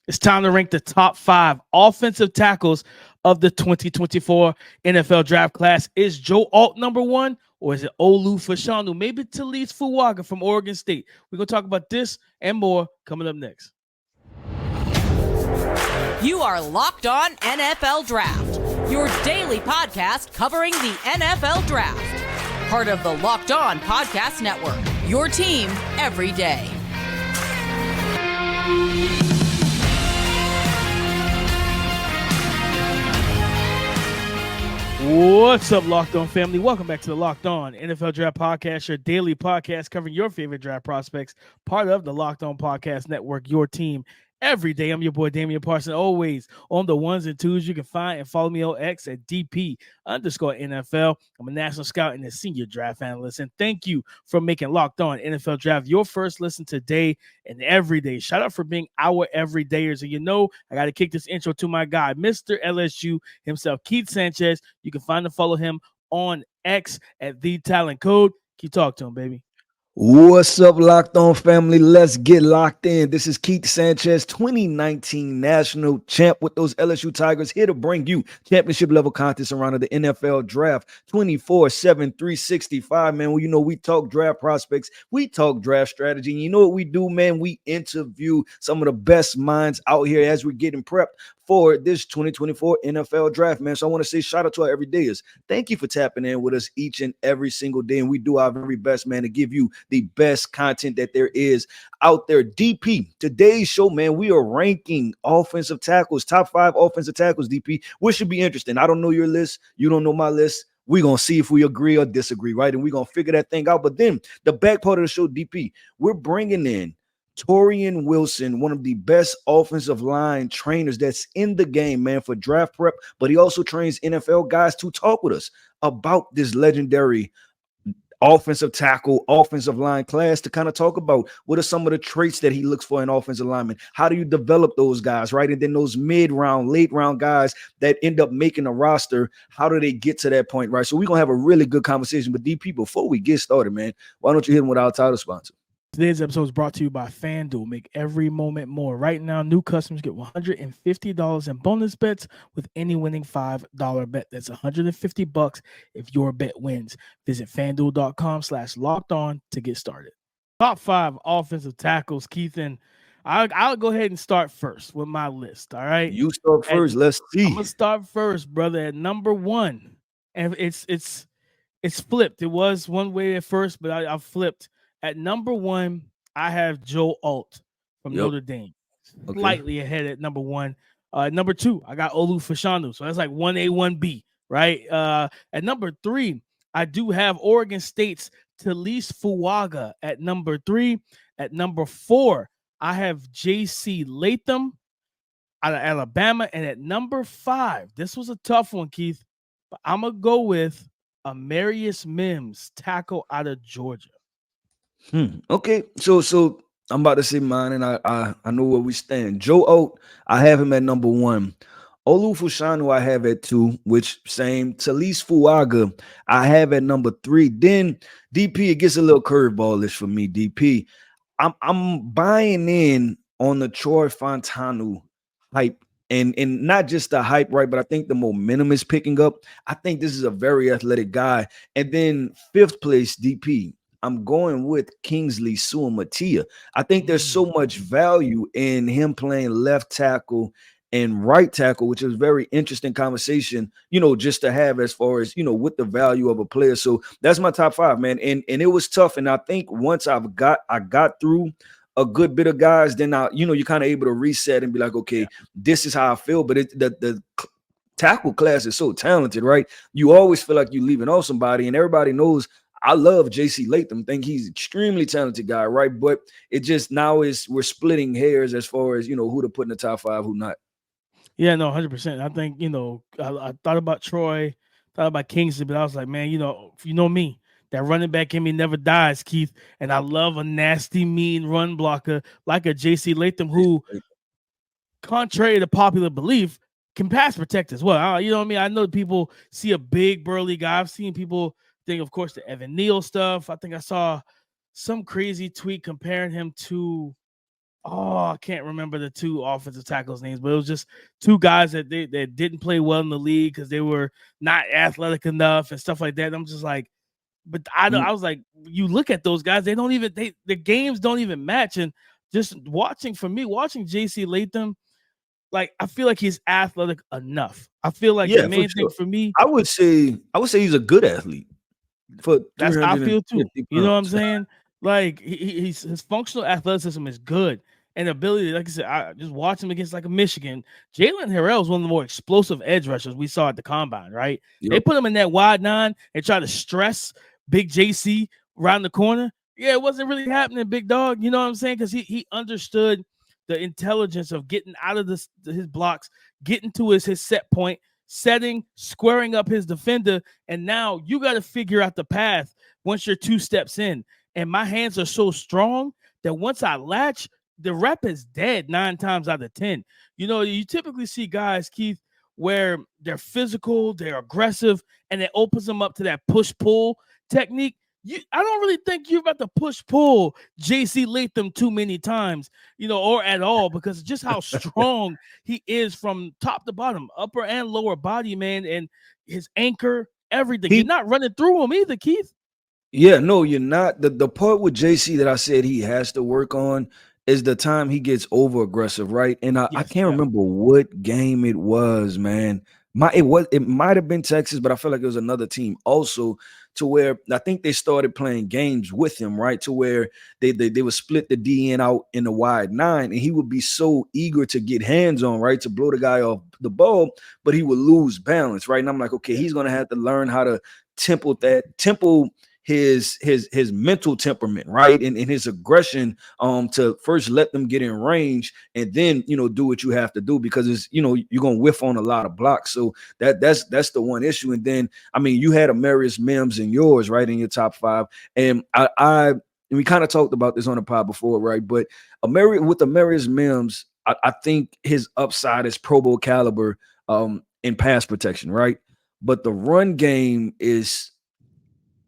It's time to rank the top 5 offensive tackles of the 2024 NFL draft class. Is Joe Alt number 1 or is it Olu Fashanu? Maybe Talise Fuaga from Oregon State. We're going to talk about this and more coming up next. You are Locked On NFL Draft, your daily podcast covering the NFL Draft. Part of the Locked On Podcast Network, your team every day. What's up, Locked On family? Welcome back to the Locked On NFL Draft Podcast, your daily podcast covering your favorite draft prospects, part of the Locked On Podcast Network, your team every day. I'm your boy, Damian Parson, always on the ones and twos. You can find and follow me on X at DP_NFL. I'm a national scout and a senior draft analyst. And thank you for making Locked On NFL Draft your first listen today and every day. Shout out for being our everydayers. And you know, I got to kick this intro to my guy, Mr. LSU himself, Keith Sanchez. You can find and follow him on X at The Talent Code. Keep talking to him, baby. What's up, Locked On family? Let's get locked in. This is Keith Sanchez, 2019 national champ with those LSU Tigers, here to bring you championship level content surrounding the NFL draft 24/7, 365, man. Well, you know, we talk draft prospects, we talk draft strategy. And you know what we do, man? We interview some of the best minds out here as we're getting prepped for this 2024 NFL draft, man. So I want to say shout out to our everydayers. Thank you for tapping in with us each and every single day. And we do our very best, man, to give you the best content that there is out there. DP, today's show, man, we are ranking offensive tackles, top 5 offensive tackles, DP, which should be interesting. I don't know your list. You don't know my list. We're going to see if we agree or disagree, right? And we're going to figure that thing out. But then the back part of the show, DP, we're bringing in Torrian Wilson, one of the best offensive line trainers that's in the game, man, for draft prep, but he also trains NFL guys to talk with us about this legendary offensive tackle, offensive line class, to kind of talk about what are some of the traits that he looks for in offensive linemen. How do you develop those guys, right? And then those mid-round, late-round guys that end up making a roster, how do they get to that point, right? So we're going to have a really good conversation with DP. Before we get started, man, why don't you hit him with our title sponsor? Today's episode is brought to you by FanDuel. Make every moment more. Right now, new customers get $150 in bonus bets with any winning $5 bet. That's $150 if your bet wins. Visit FanDuel.com/locked-on to get started. Top 5 offensive tackles, Keith, and I'll go ahead and start first with my list, all right? You start first. Let's see. I'm going to start first, brother, at number 1. And it's flipped. It was one way at first, but I flipped. At number 1, I have Joe Alt from Notre Dame, slightly ahead at number 1. Number 2, I got Olu Fashanu, so that's like 1A, 1B, right? At number 3, I do have Oregon State's Talise Fuaga at number 3. At number 4, I have J.C. Latham out of Alabama. And at number 5, this was a tough one, Keith, but I'm going to go with Amarius Mims, tackle out of Georgia. Okay, so I'm about to say mine, and I know where we stand. Joe Alt, I have him at number 1. Olu Fashanu, I have at 2, which same. Talise Fuaga, I have at number 3. Then DP, it gets a little curveball-ish for me. DP, I'm buying in on the Troy Fashanu hype. And not just the hype, right? But I think the momentum is picking up. I think this is a very athletic guy. And then 5th place, DP, I'm going with Kingsley Suamataia. I think there's so much value in him playing left tackle and right tackle, which is a very interesting conversation, you know, just to have as far as, you know, with the value of a player. So that's my top 5, man. And it was tough. And I think once I got through a good bit of guys, then you're kind of able to reset and be like, okay, this is how I feel. But the tackle class is so talented, right? You always feel like you're leaving off somebody, and everybody knows I love J.C. Latham. Think he's extremely talented guy, right? But it just now we're splitting hairs as far as, you know, who to put in the top 5, who not. Yeah, no, 100%. I think, you know, I thought about Troy, thought about Kingsley, but I was like, man, you know me, that running back in me never dies, Keith. And I love a nasty, mean run blocker like a J.C. Latham who, contrary to popular belief, can pass protect as well. You know what I mean? I know people see a big, burly guy. I've seen people think, of course, the Evan Neal stuff. I think I saw some crazy tweet comparing him to I can't remember the two offensive tackles' names, but it was just two guys that didn't play well in the league because they were not athletic enough and stuff like that. And I'm just like, but I was like, you look at those guys, the games don't even match. And just watching JC Latham, like I feel like he's athletic enough. I feel like the main thing for me, I would say he's a good athlete. That's how I feel too. You know what I'm saying? Like his functional athleticism is good, and ability, like I said, I just watch him against like a Michigan. Jalen Harrell is one of the more explosive edge rushers we saw at the combine. Right? Yep. They put him in that wide 9 and try to stress Big JC around the corner. Yeah, it wasn't really happening, big dog. You know what I'm saying? Because he understood the intelligence of getting out of his blocks, getting to his set point, setting, squaring up his defender, and now you got to figure out the path once you're 2 steps in. And my hands are so strong that once I latch, the rep is dead 9 times out of 10. You know, you typically see guys, Keith, where they're physical, they're aggressive, and it opens them up to that push-pull technique. I don't really think you're about to push-pull JC Latham too many times, you know, or at all, because just how strong he is from top to bottom, upper and lower body, man, and his anchor, everything. You're not running through him either, Keith. Yeah, no, you're not. The part with JC that I said he has to work on is the time he gets over aggressive, right? And I can't remember what game it was, man. It might have been Texas, but I feel like it was another team also, to where I think they started playing games with him, right? To where they would split the DN out in the wide 9, and he would be so eager to get hands on, right, to blow the guy off the ball, but he would lose balance, right? And I'm like, okay, he's gonna have to learn how to tempo his mental temperament, right, and his aggression, to first let them get in range and then, you know, do what you have to do, because it's, you know, you're gonna whiff on a lot of blocks. So that's the one issue. And then, I mean, you had Amarius Mims in yours, right, in your top 5, and and we kind of talked about this on the pod before, right? But Amarius Mims, I think his upside is Pro Bowl caliber in pass protection, right? But the run game is,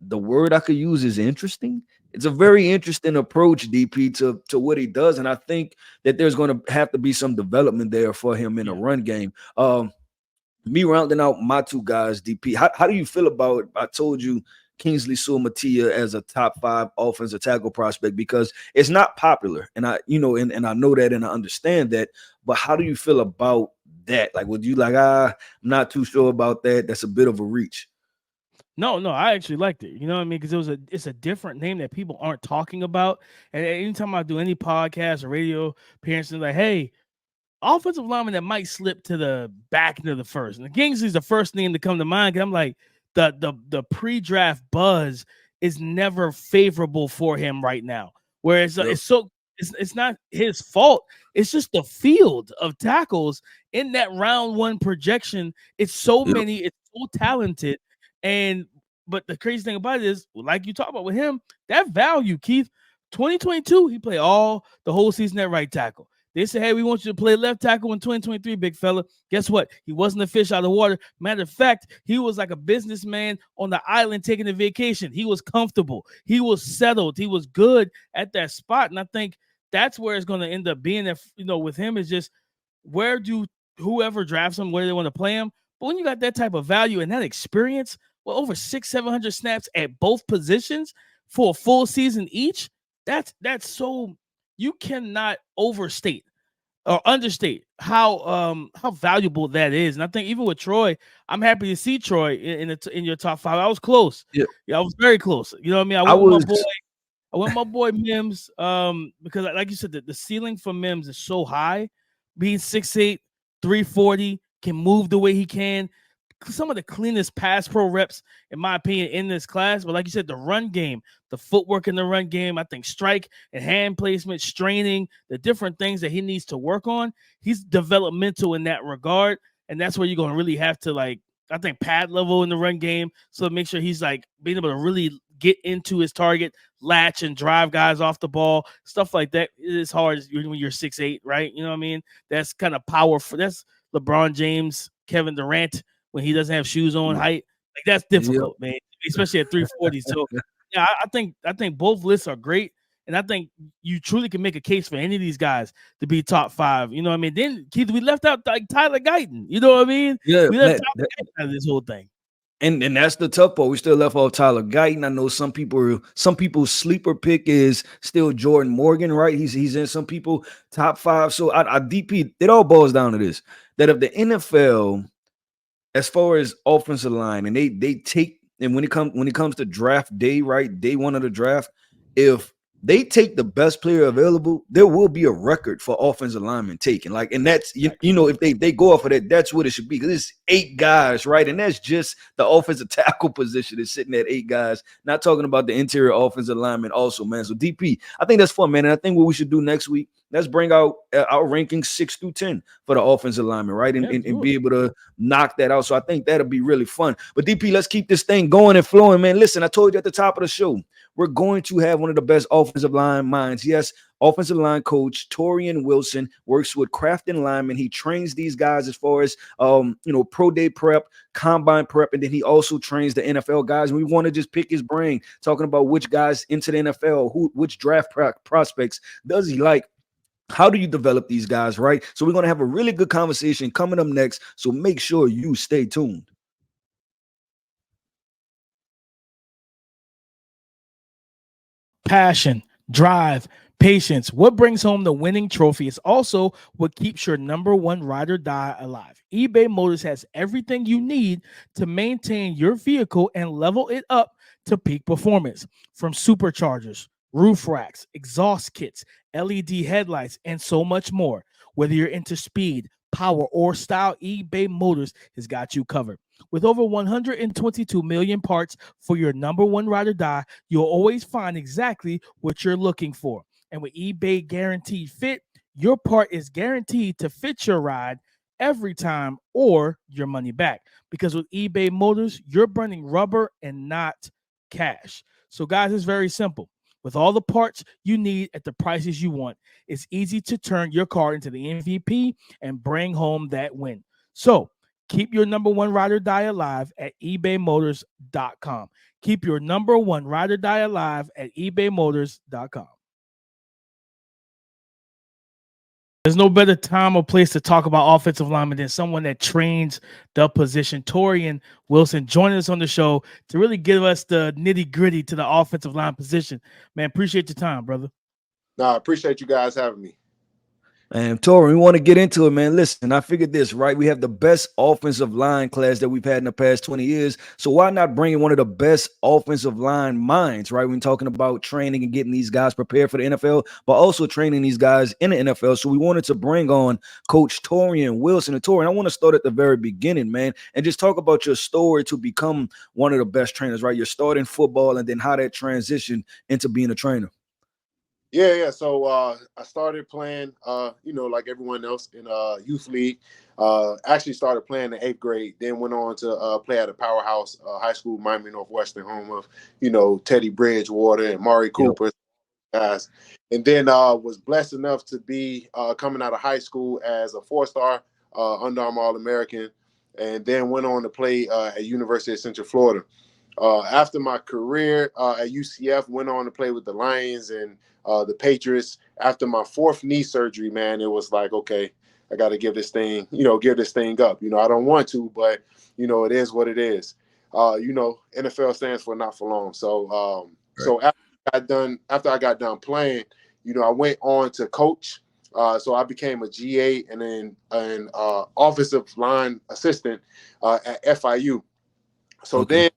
the word I could use is interesting. It's a very interesting approach, DP, to what he does. And I think that there's going to have to be some development there for him in a run game. Me rounding out my 2 guys, DP, how do you feel about, I told you, Kingsley Suamataia as a top 5 offensive tackle prospect, because it's not popular. And I know that, and I understand that, but how do you feel about that? Like, would you like, I'm not too sure about that. That's a bit of a reach. No, I actually liked it. You know what I mean? Because it's a different name that people aren't talking about. And anytime I do any podcast or radio appearances, like, hey, offensive lineman that might slip to the back into the first. And the Kingsley's the first name to come to mind. I'm like, the pre-draft buzz is never favorable for him right now. Whereas it's not his fault. It's just the field of tackles in that round 1 projection. It's so many. It's so talented. But the crazy thing about it is, like you talked about with him, that value, Keith, 2022, he played the whole season at right tackle. They said, hey, we want you to play left tackle in 2023, big fella. Guess what? He wasn't a fish out of the water. Matter of fact, he was like a businessman on the island taking a vacation. He was comfortable. He was settled. He was good at that spot. And I think that's where it's going to end up being. If, you know, with him, is just where do whoever drafts him, where they want to play him. But when you got that type of value and that experience, well, over 600-700 snaps at both positions for a full season each, that's so, you cannot overstate or understate how valuable that is. And I think even with Troy, I'm happy to see Troy in your top 5. I was close. Yeah, I was very close. You know what I mean? I went with my boy Mims, because like you said, the ceiling for Mims is so high. Being 6'8", 340, can move the way he can. Some of the cleanest pass pro reps, in my opinion, in this class. But like you said, the run game, the footwork in the run game, I think strike and hand placement, straining, the different things that he needs to work on, he's developmental in that regard. And that's where you're going to really have to, like, I think, pad level in the run game. So make sure he's like being able to really get into his target, latch and drive guys off the ball, stuff like that. It is hard when you're 6'8", right? You know what I mean? That's kind of powerful. That's LeBron James, Kevin Durant, when he doesn't have shoes on, height. Like, that's difficult, man, especially at 340. So yeah, I think both lists are great. And I think you truly can make a case for any of these guys to be top 5. You know what I mean? Then, Keith, we left out like Tyler Guyton. You know what I mean? Yeah, We left Tyler Guyton out of this whole thing. And that's the tough part. We still left off Tyler Guyton. I know some people's sleeper pick is still Jordan Morgan, right? He's in some people top 5. So I DP, it all boils down to this: that if the NFL, as far as offensive line, and they take, and when it comes to draft day, right, day one of the draft, if they take the best player available, there will be a record for offensive linemen taken. Like, and that's you know, if they go off of that, that's what it should be, because it's 8 guys, right? And that's just the offensive tackle position is sitting at 8 guys. Not talking about the interior offensive linemen also, man. So DP, I think that's fun, man. And I think what we should do next week, let's bring out our rankings 6 through 10 for the offensive lineman, right? And be able to knock that out. So I think that'll be really fun. But DP, let's keep this thing going and flowing, man. Listen, I told you at the top of the show, we're going to have one of the best offensive line minds. Yes, offensive line coach Torrian Wilson works with Crafting Lineman. He trains these guys as far as pro day prep, combine prep, and then he also trains the NFL guys. And we want to just pick his brain, talking about which guys into the NFL, which draft prospects does he like. How do you develop these guys, right? So we're going to have a really good conversation coming up next. So make sure you stay tuned. Passion, drive, patience. What brings home the winning trophy is also what keeps your number one ride or die alive. eBay Motors has everything you need to maintain your vehicle and level it up to peak performance. From superchargers, roof racks, exhaust kits, LED headlights, and so much more. Whether you're into speed, power, or style, eBay Motors has got you covered. With over 122 million parts for your number one ride or die, you'll always find exactly what you're looking for. And with eBay Guaranteed Fit, your part is guaranteed to fit your ride every time or your money back. Because with eBay Motors, you're burning rubber and not cash. So guys, it's very simple. With all the parts you need at the prices you want, it's easy to turn your car into the MVP and bring home that win. So keep your number one ride or die alive at ebaymotors.com. Keep your number one ride or die alive at ebaymotors.com. There's no better time or place to talk about offensive linemen than someone that trains the position. Torrian Wilson joining us on the show to really give us the nitty-gritty to the offensive line position. Man, appreciate your time, brother. No, I appreciate you guys having me. And Torrian, we want to get into it, man. Listen, I figured this, right? We have the best offensive line class that we've had in the past 20 years. So why not bring in one of the best offensive line minds, right? When talking about training and getting these guys prepared for the NFL, but also training these guys in the NFL. So we wanted to bring on Coach Torrian Wilson. And Torrian, I want to start at the very beginning, man, and just talk about your story to become one of the best trainers, right? You're starting football and then how that transitioned into being a trainer. Yeah. So I started playing, like everyone else in youth league. Actually started playing in 8th grade, then went on to play at a powerhouse high school, Miami Northwestern, home of, Teddy Bridgewater and Mari Cooper guys. And then was blessed enough to be coming out of high school as a 4-star Under Armour All-American, and then went on to play at University of Central Florida. After my career at UCF, went on to play with the Lions and the Patriots. After my 4th knee surgery, man, it was like, okay, I got to give this thing up. I don't want to, but, it is what it is. NFL stands for not for long. So, So after I got done playing, I went on to coach. So I became a GA and then an offensive line assistant at FIU. So then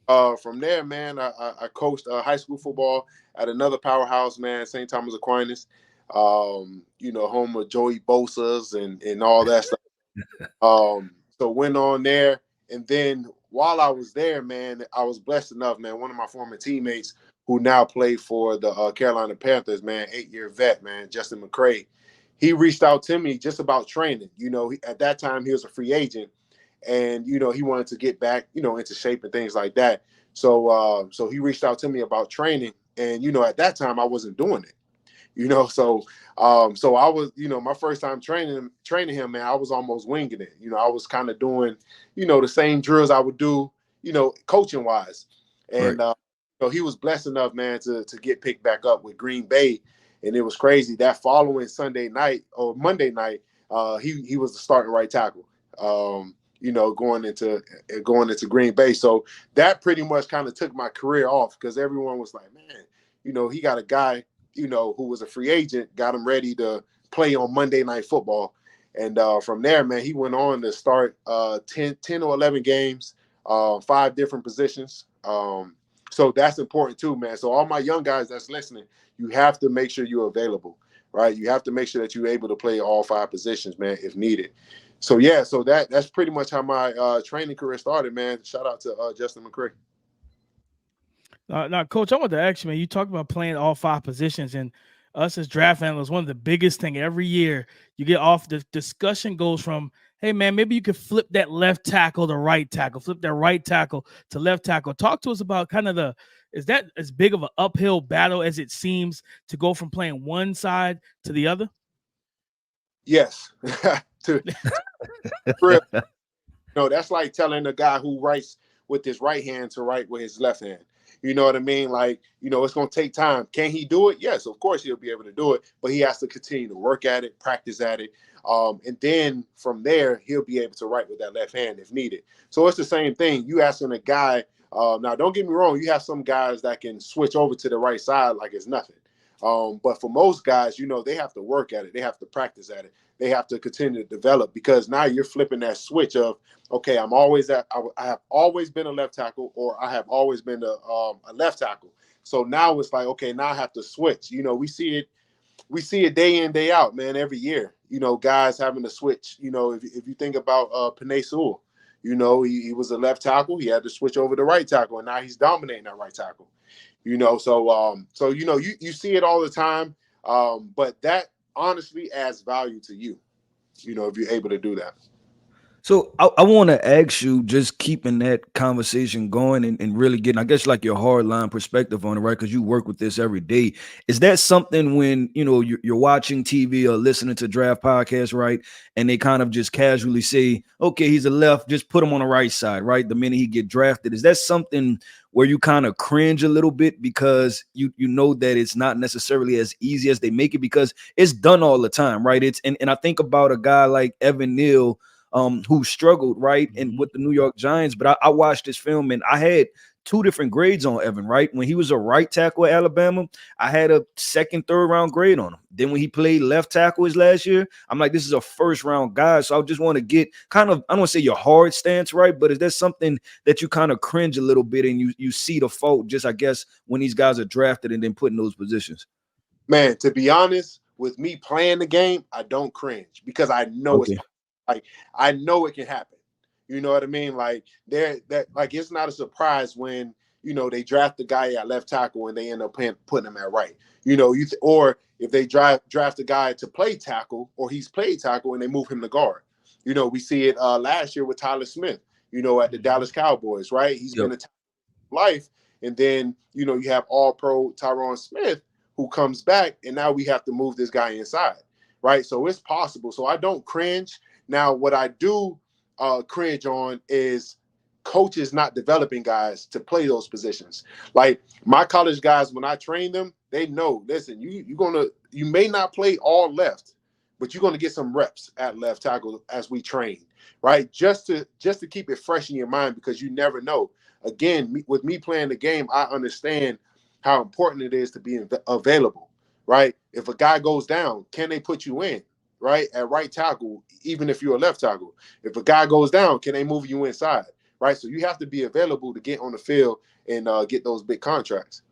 from there, man, I coached high school football at another powerhouse, man, St. Thomas Aquinas, home of Joey Bosa's and all that stuff. So went on there. And then while I was there, man, I was blessed enough, man, one of my former teammates who now played for the Carolina Panthers, man, 8-year vet, man, Justin McCray, he reached out to me just about training. At that time, he was a free agent. And, he wanted to get back, into shape and things like that. So he reached out to me about training. And, at that time I wasn't doing it, so I was, my first time training him, man, I was almost winging it. I was kind of doing, the same drills I would do, coaching wise. And, right. So he was blessed enough, man, to get picked back up with Green Bay, and it was crazy. That following Sunday night or Monday night, he was the starting right tackle. Going into Green Bay. So that pretty much kind of took my career off because everyone was like, man, he got a guy, who was a free agent, got him ready to play on Monday Night Football. And from there, man, he went on to start 10 or 11 games, 5 different positions. So that's important too, man. So all my young guys that's listening, you have to make sure you're available, right? You have to make sure that you're able to play all 5 positions, man, if needed. So yeah, so that's pretty much how my training career started, man. Shout out to Justin McCray. Now, Coach, I want to ask you, man, you talked about playing all 5 positions, and us as draft analysts, one of the biggest thing every year you get off, the discussion goes from, hey, man, maybe you could flip that left tackle to right tackle, flip that right tackle to left tackle. Talk to us about kind of is that as big of an uphill battle as it seems to go from playing one side to the other? Yes. That's like telling a guy who writes with his right hand to write with his left hand. You know what I mean? Like, it's going to take time. Can he do it? Yes, of course he'll be able to do it, but he has to continue to work at it, practice at it. And then from there, he'll be able to write with that left hand if needed. So it's the same thing. You asking a guy, now don't get me wrong, you have some guys that can switch over to the right side like it's nothing. But for most guys, they have to work at it. They have to practice at it. They have to continue to develop because now you're flipping that switch of, okay, I have always been a left tackle or I have always been a left tackle. So now it's like, okay, now I have to switch. We see it day in, day out, man, every year, guys having to switch. If you think about Penn Sewell, he was a left tackle. He had to switch over to right tackle and now he's dominating that right tackle. So you see it all the time. But that honestly adds value to you, if you're able to do that. So I want to ask you, just keeping that conversation going and really getting, I guess, like your hardline perspective on it, right? Because you work with this every day. Is that something when, you're watching TV or listening to draft podcasts, right? And they kind of just casually say, okay, he's a left, just put him on the right side, right? The minute he get drafted. Is that something where you kind of cringe a little bit because you know that it's not necessarily as easy as they make it because it's done all the time, right? And I think about a guy like Evan Neal, who struggled, right, and with the New York Giants. But I watched this film and I had 2 different grades on Evan, right? When he was a right tackle at Alabama, I had a 2nd, 3rd round grade on him. Then when he played left tackle his last year, I'm like, this is a 1st round guy. So I just want to get kind of, I don't want to say your hard stance, right? But is that something that you kind of cringe a little bit and you see the fault just, I guess, when these guys are drafted and then put in those positions? Man, to be honest, with me playing the game, I don't cringe because I know it's like I know it can happen. You know what I mean? Like it's not a surprise when they draft the guy at left tackle and they end up putting him at right. Or if they draft a guy to play tackle or he's played tackle and they move him to guard. We see it last year with Tyler Smith. At the Dallas Cowboys, right? He's been a tackle life, and then you have All-Pro Tyron Smith who comes back, and now we have to move this guy inside, right? So it's possible. So I don't cringe. Now, what I do cringe on is coaches not developing guys to play those positions. Like my college guys, when I train them, they know, listen, you may not play all left, but you're going to get some reps at left tackle as we train, right? Just to keep it fresh in your mind because you never know. Again, with me playing the game, I understand how important it is to be available, right? If a guy goes down, can they put you in? Right, at right tackle, even if you're a left tackle. If a guy goes down, can they move you inside? Right, so you have to be available to get on the field and get those big contracts.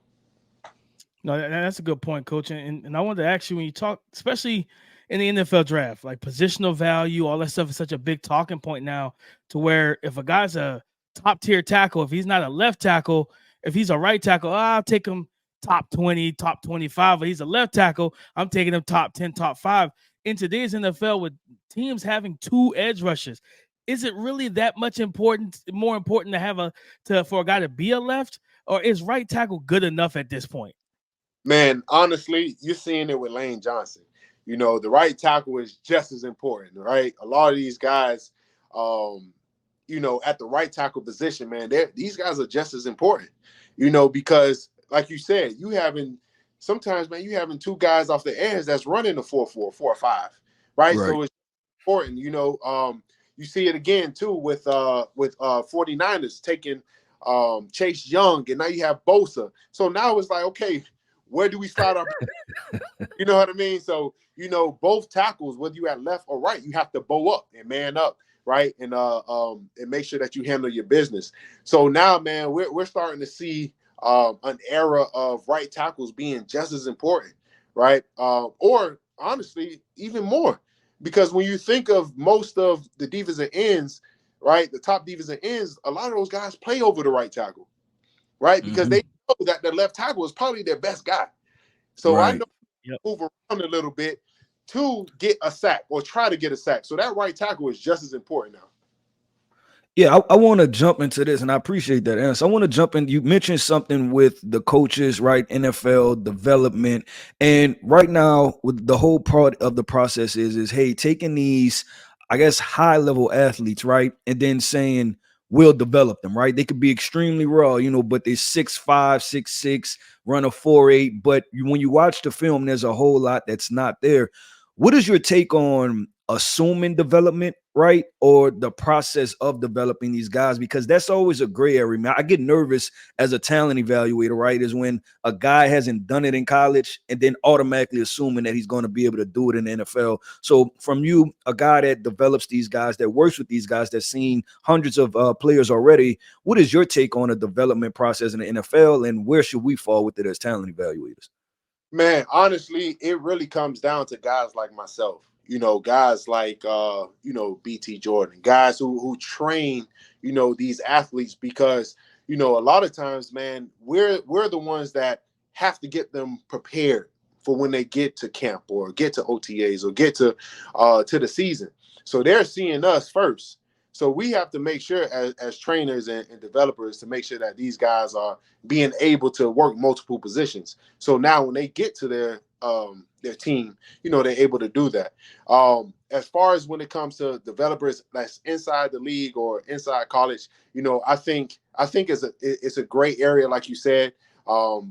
No, that's a good point, Coach. And I wanted to ask you, when you talk, especially in the NFL draft, like positional value, all that stuff is such a big talking point now to where if a guy's a top tier tackle, if he's not a left tackle, if he's a right tackle, I'll take him top 20, top 25. But he's a left tackle, I'm taking him top 10, top 5. In today's NFL, with teams having 2 edge rushers, is it really that much more important to have for a guy to be a left, or is right tackle good enough at this point? Man, honestly, you're seeing it with Lane Johnson. The right tackle is just as important, right? A lot of these guys, at the right tackle position, man, these guys are just as important. because like you said, sometimes, man, you having two guys off the edge that's running the 4-4, 4-5, right? So it's important, you see it again too with 49ers taking Chase Young, and now you have Bosa. So now it's like, okay, where do we slide our you know what I mean? So, both tackles, whether you at left or right, you have to bow up and man up, right? And make sure that you handle your business. So now, man, we're starting to see an era of right tackles being just as important, right? Or honestly, even more. Because when you think of most of the defensive ends, right, the top defensive ends, a lot of those guys play over the right tackle, right? Because they know that the left tackle is probably their best guy. So I know move around a little bit to get a sack or try to get a sack. So that right tackle is just as important now. Yeah, I want to jump into this, and I appreciate that answer. I want to jump in. You mentioned something with the coaches, right? NFL development, and right now, with the whole part of the process is hey, taking these, I guess, high level athletes, right, and then saying we'll develop them, right? They could be extremely raw, but they're 6'5", 6'6", run a 4.8. But when you watch the film, there's a whole lot that's not there. What is your take on assuming development, right? Or the process of developing these guys? Because that's always a gray area, man. I get nervous as a talent evaluator, right? Is when a guy hasn't done it in college and then automatically assuming that he's going to be able to do it in the NFL. So from you, a guy that develops these guys, that works with these guys, that's seen hundreds of players already, what is your take on a development process in the NFL, and where should we fall with it as talent evaluators? Man, honestly, it really comes down to guys like myself. Guys like BT Jordan, guys who train, these athletes, because, a lot of times, man, we're the ones that have to get them prepared for when they get to camp or get to OTAs or get to the season. So they're seeing us first. So we have to make sure as trainers and developers to make sure that these guys are being able to work multiple positions. So now when they get to their team, they're able to do that. As far as when it comes to developers that's inside the league or inside college, I think it's a great area, like you said,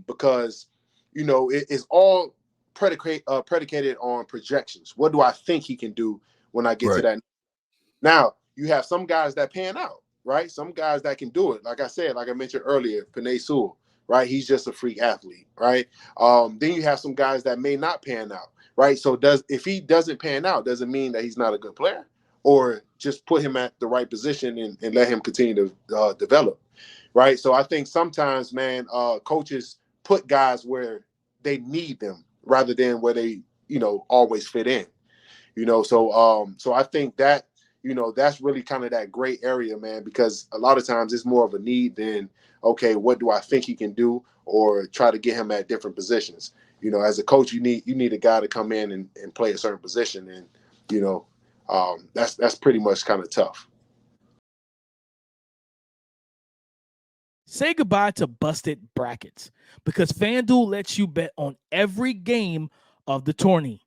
because it's all predicated on projections. What do I think he can do when I get to that? Now, you have some guys that pan out, right? Some guys that can do it. Like I said, like I mentioned earlier, Penn Sewell, right? He's just a freak athlete, right? Then you have some guys that may not pan out, right? So if he doesn't pan out, doesn't mean that he's not a good player, or just put him at the right position and let him continue to develop, right? So I think sometimes, man, coaches put guys where they need them rather than where they, always fit in, so I think that, that's really kind of that gray area, man, because a lot of times it's more of a need than, okay, what do I think he can do, or try to get him at different positions. As a coach, you need a guy to come in and play a certain position. And, that's pretty much kind of tough. Say goodbye to busted brackets, because FanDuel lets you bet on every game of the tourney.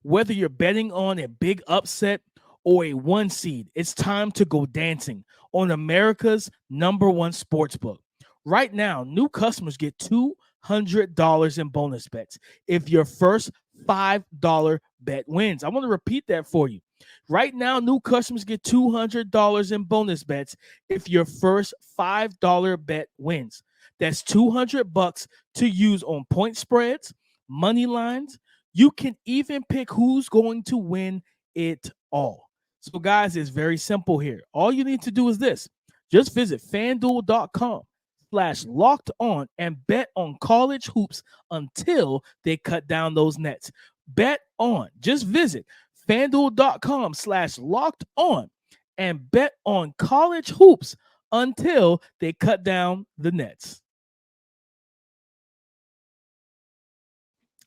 Whether you're betting on a big upset or a 1 seed, it's time to go dancing on America's #1 sportsbook. Right now, new customers get $200 in bonus bets if your first $5 bet wins. I want to repeat that for you. Right now, new customers get $200 in bonus bets if your first $5 bet wins. That's $200 to use on point spreads, money lines. You can even pick who's going to win it all. So, guys, it's very simple here. All you need to do is this. Just visit FanDuel.com/locked-on and bet on college hoops until they cut down those nets. Bet on. Just visit FanDuel.com/locked-on and bet on college hoops until they cut down the nets.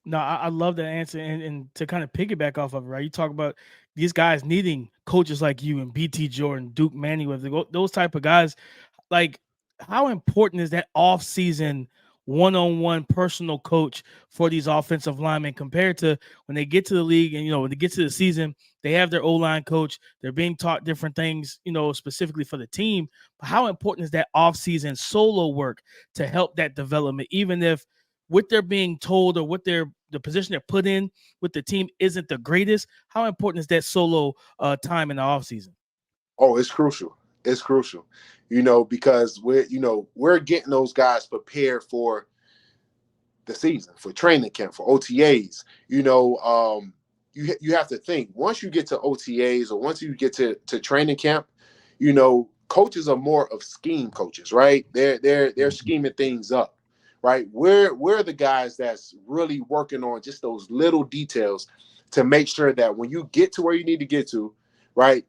No, I love that answer. And to kind of piggyback off of it, right? You talk about these guys needing coaches like you and BT Jordan, Duke Manny, those type of guys. Like, how important is that offseason one-on-one personal coach for these offensive linemen compared to when they get to the league and, when they get to the season, they have their O-line coach. They're being taught different things, specifically for the team. But how important is that offseason solo work to help that development, even if what they're being told or the position they're put in with the team isn't the greatest? How important is that solo time in the offseason? Oh, it's crucial. It's crucial, because we're getting those guys prepared for the season, for training camp, for OTAs. You have to think, once you get to OTAs or once you get to training camp, coaches are more of scheme coaches, right? They're scheming things up, right? We're the guys that's really working on just those little details to make sure that when you get to where you need to get to, right,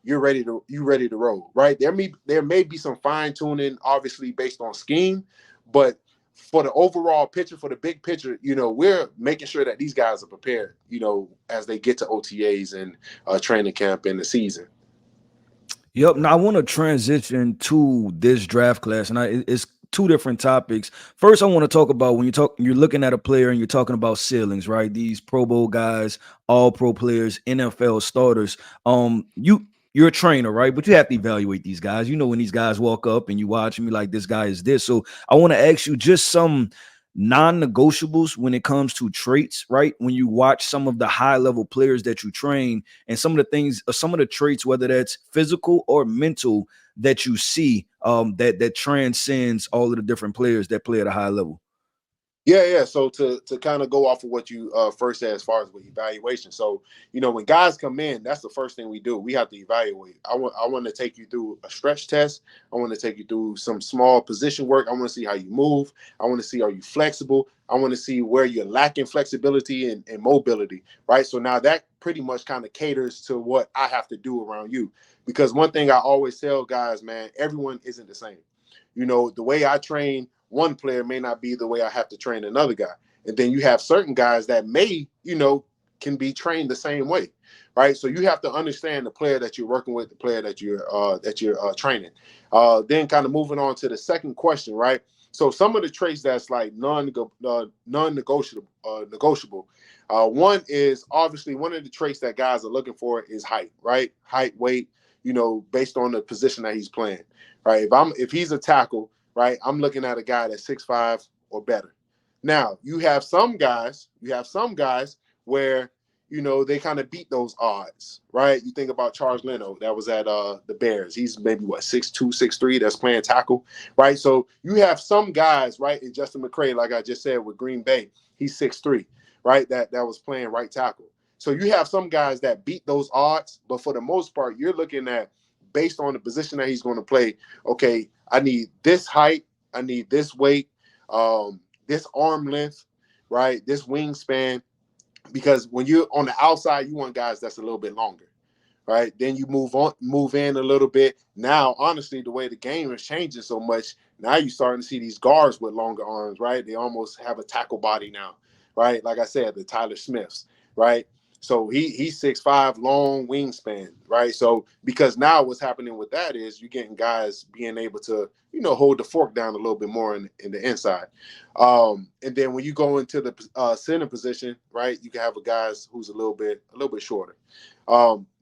you're ready to roll, right? There may be some fine tuning, obviously based on scheme, but for the overall picture, for the big picture, we're making sure that these guys are prepared, as they get to OTAs and training camp in the season. Yep. Now I want to transition to this draft class, and it's two different topics. First, I want to talk about when you're looking at a player and you're talking about ceilings, right? These Pro Bowl guys, all pro players, NFL starters. You're a trainer, right? But you have to evaluate these guys. When these guys walk up and you watch and be like, this guy is this. So I want to ask you just some non-negotiables when it comes to traits, right? When you watch some of the high-level players that you train and some of the things, some of the traits, whether that's physical or mental, that you see that transcends all of the different players that play at a high level. Yeah. So to kind of go off of what you first said as far as with evaluation. So, when guys come in, that's the first thing we do. We have to evaluate. I want to take you through a stretch test. I want to take you through some small position work. I want to see how you move. I want to see, are you flexible? I want to see where you're lacking flexibility and mobility, right? So now that pretty much kind of caters to what I have to do around you. Because one thing I always tell guys, man, everyone isn't the same. The way I train one player may not be the way I have to train another guy. And then you have certain guys that may, can be trained the same way, right? So you have to understand the player that you're working with, the player that you're training. Then kind of moving on to the second question, right? So some of the traits that's like non-negotiable. One is obviously one of the traits that guys are looking for is height, right? Height, weight, based on the position that he's playing, right? If he's a tackle, right, I'm looking at a guy that's 6'5" or better. Now, you have some guys where, they kind of beat those odds, right? You think about Charles Leno, that was at the Bears. He's maybe, 6'2", 6'3", that's playing tackle, right? So you have some guys, right, and Justin McCray, like I just said, with Green Bay, he's 6'3", right, that was playing right tackle. So you have some guys that beat those odds, but for the most part, you're looking at, based on the position that he's going to play, okay, I need this height, I need this weight, this arm length, right, this wingspan, because when you're on the outside, you want guys that's a little bit longer, right? Then you move in a little bit. Now, honestly, the way the game is changing so much, now you're starting to see these guards with longer arms, right? They almost have a tackle body now, right? Like I said, the Tyler Smiths, right? So he's 6'5", long wingspan, right? So because now what's happening with that is you're getting guys being able to, hold the fork down a little bit more in the inside. And then when you go into the center position, right, you can have a guys who's a little bit shorter.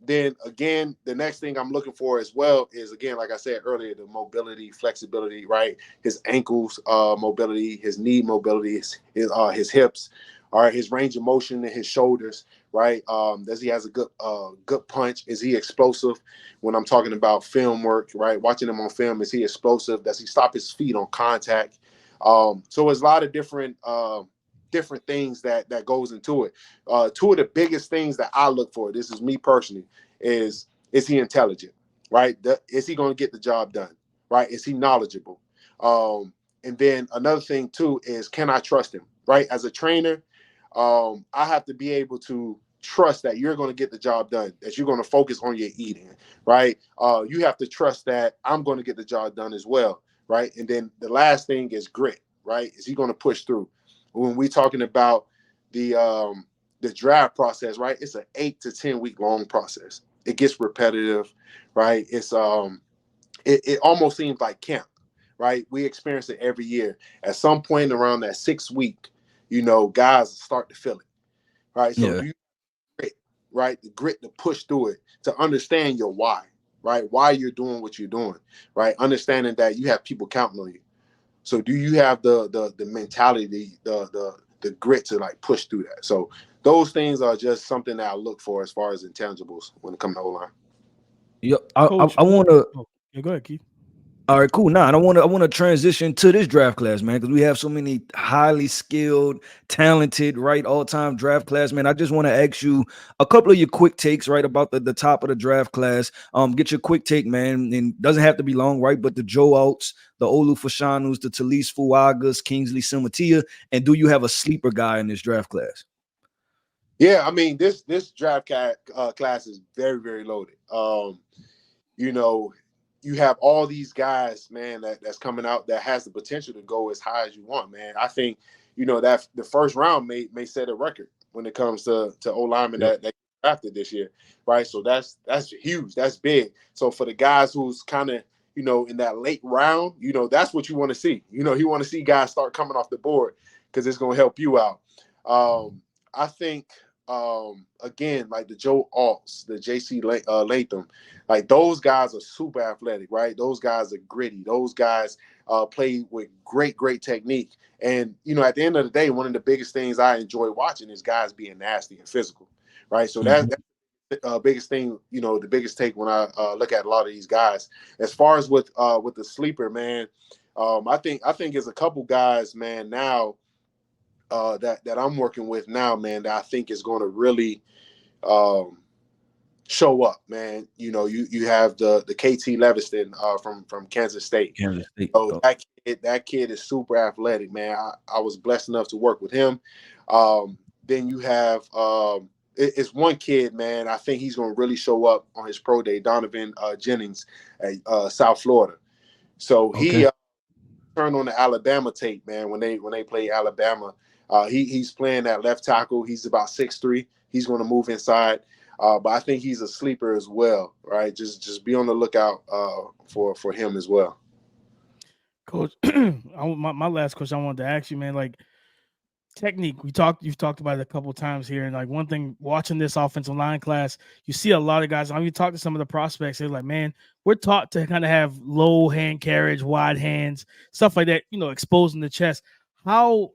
Then again, the next thing I'm looking for as well is, again, like I said earlier, the mobility, flexibility, right? His ankles mobility, his knee mobility, his hips, all right, his range of motion in his shoulders, right? Does he has a good punch? Is he explosive? When I'm talking about film work, right? Watching him on film, is he explosive? Does he stop his feet on contact? So there's a lot of different things that goes into it. Two of the biggest things that I look for, this is me personally, is he intelligent, right? Is he going to get the job done, right? Is he knowledgeable? And then another thing too is, can I trust him, right? As a trainer, I have to be able to trust that you're going to get the job done, that you're going to focus on your eating, right? You have to trust that I'm going to get the job done as well, right? And then the last thing is grit, right? Is he going to push through? When we're talking about the draft process, right? It's an 8 to 10 week long process. It gets repetitive, right? It's it almost seems like camp, right? We experience it every year. At some point around that 6th week, guys start to feel it, right? So Yeah. do you grit, right? The grit to push through it, to understand your why, right? Why you're doing what you're doing, right? Understanding that you have people counting on you. So do you have the mentality, the grit to like push through that? So those things are just something that I look for as far as intangibles when it comes to O-line. Yep. Coach, I want to. yeah, go ahead, Keith. All right, cool. Now, I want to transition to this draft class, man, because we have so many highly skilled, talented, right, all-time draft class, man. I just want to ask you a couple of your quick takes, right, about the top of the draft class. Get your quick take, man, and doesn't have to be long, right? But the Joe Alts, the Olu Fashanus, the Talise Fuagas, Kingsley Samatia, and do you have a sleeper guy in this draft class? Yeah, I mean this draft class is very, very loaded. You have all these guys, man, that's coming out that has the potential to go as high as you want, man. I think, that the first round may set a record when it comes to O-linemen that drafted this year, right? So that's huge. That's big. So for the guys who's kind of, in that late round, that's what you want to see. You want to see guys start coming off the board because it's going to help you out. I think, again, like the Joe Alts, the JC Latham, like those guys are super athletic, right? Those guys are gritty. Those guys play with great technique. And, at the end of the day, one of the biggest things I enjoy watching is guys being nasty and physical, right? So that's the biggest thing, the biggest take when I look at a lot of these guys. As far as with the sleeper, man, I think there's a couple guys, man, now that I'm working with now, man, that I think is going to really show up, man. You have the KT Leviston from Kansas State. So that kid is super athletic, man. I was blessed enough to work with him. Then you have it's one kid, man. I think he's going to really show up on his pro day, Donovan Jennings at South Florida. So he turned on the Alabama tape, man. When they play Alabama, he's playing at left tackle. He's about 6'3". He's going to move inside. But I think he's a sleeper as well, right? Just be on the lookout for him as well. Coach, my last question I wanted to ask you, man, like technique. You've talked about it a couple of times here, and like one thing, watching this offensive line class, you see a lot of guys. I mean, you talk to some of the prospects, they're like, man, we're taught to kind of have low hand carriage, wide hands, stuff like that. Exposing the chest. How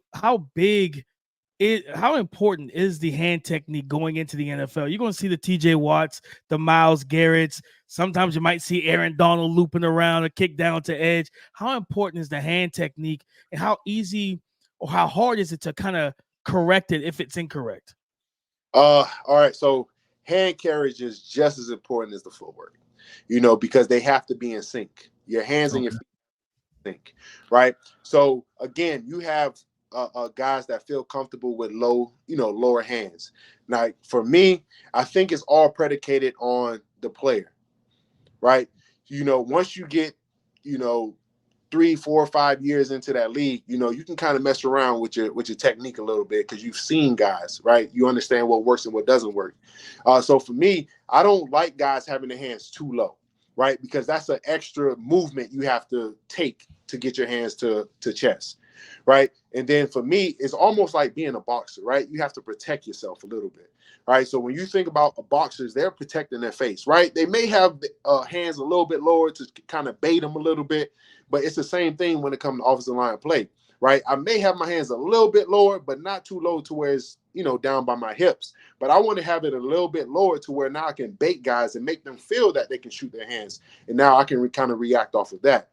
important is the hand technique going into the NFL? You're going to see the TJ Watts, the Myles Garretts. Sometimes you might see Aaron Donald looping around a kick down to edge. How important is the hand technique, and how easy or how hard is it to kind of correct it if it's incorrect? All right. So hand carriage is just as important as the footwork, because they have to be in sync. Your hands and your feet in sync, right? So again, you have guys that feel comfortable with lower hands. Now, for me, I think it's all predicated on the player, right? Once you get, 3, 4, 5 years into that league, you can kind of mess around with your technique a little bit because you've seen guys, right? You understand what works and what doesn't work. So for me, I don't like guys having their hands too low, right? Because that's an extra movement you have to take to get your hands to chest, right? And then for me, it's almost like being a boxer, right? You have to protect yourself a little bit, right? So when you think about boxers, they're protecting their face, right? They may have hands a little bit lower to kind of bait them a little bit, but it's the same thing when it comes to offensive line play, right? I may have my hands a little bit lower, but not too low to where it's, down by my hips. But I want to have it a little bit lower to where now I can bait guys and make them feel that they can shoot their hands. And now I can kind of react off of that.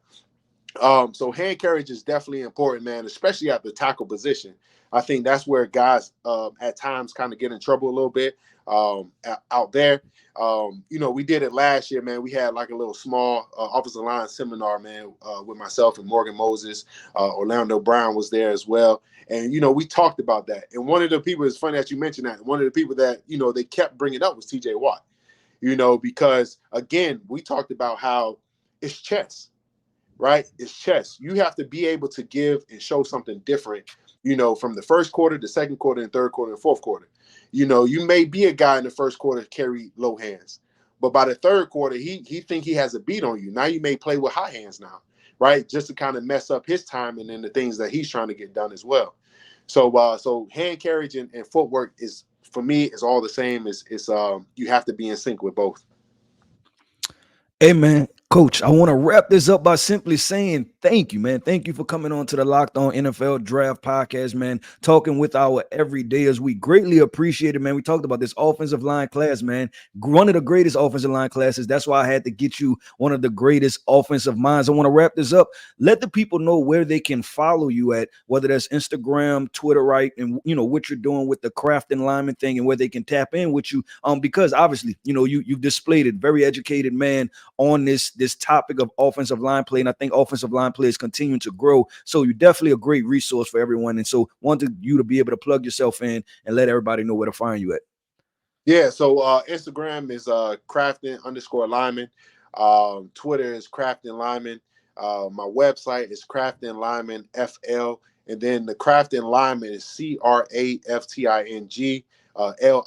So hand carriage is definitely important, man, especially at the tackle position. I think that's where guys at times kind of get in trouble a little bit out there. We did it last year, man. We had like a little small offensive line seminar, man, with myself and Morgan Moses. Orlando Brown was there as well. And, we talked about that. And one of the people, it's funny that you mentioned that, one of the people that, they kept bringing up was TJ Watt, because, again, we talked about how it's chess. Right? It's chess. You have to be able to give and show something different, from the first quarter, the second quarter, and third quarter, and fourth quarter. You may be a guy in the first quarter carry low hands, but by the third quarter, he think he has a beat on you. Now you may play with high hands now, right? Just to kind of mess up his timing and the things that he's trying to get done as well. So hand carriage and footwork is, for me, is all the same. It's you have to be in sync with both. Hey, man, Coach, I want to wrap this up by simply saying thank you, man. Thank you for coming on to the Locked On NFL Draft Podcast, man, talking with our everydayers. We greatly appreciate it, man. We talked about this offensive line class, man. One of the greatest offensive line classes. That's why I had to get you one of the greatest offensive minds. I want to wrap this up. Let the people know where they can follow you at, whether that's Instagram, Twitter, right? And, you know, what you're doing with the Crafting Lineman thing and where they can tap in with you. Because obviously, you know, you've displayed it. Very educated man on this topic of offensive line play, and I think offensive line play is continuing to grow. So you're definitely a great resource for everyone. And so wanted you to be able to plug yourself in and let everybody know where to find you at. Yeah, so Instagram is crafting_lineman. Twitter is Crafting Lineman. My website is Crafting Lineman FL, and then the Crafting Lineman is CRAFTING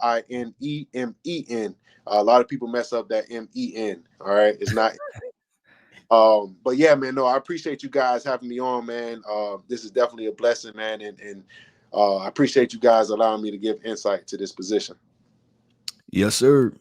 LINEMEN. A lot of people mess up that MEN. All right, it's not. But yeah, man, no, I appreciate you guys having me on, man. This is definitely a blessing, man, and I appreciate you guys allowing me to give insight to this position. Yes, sir.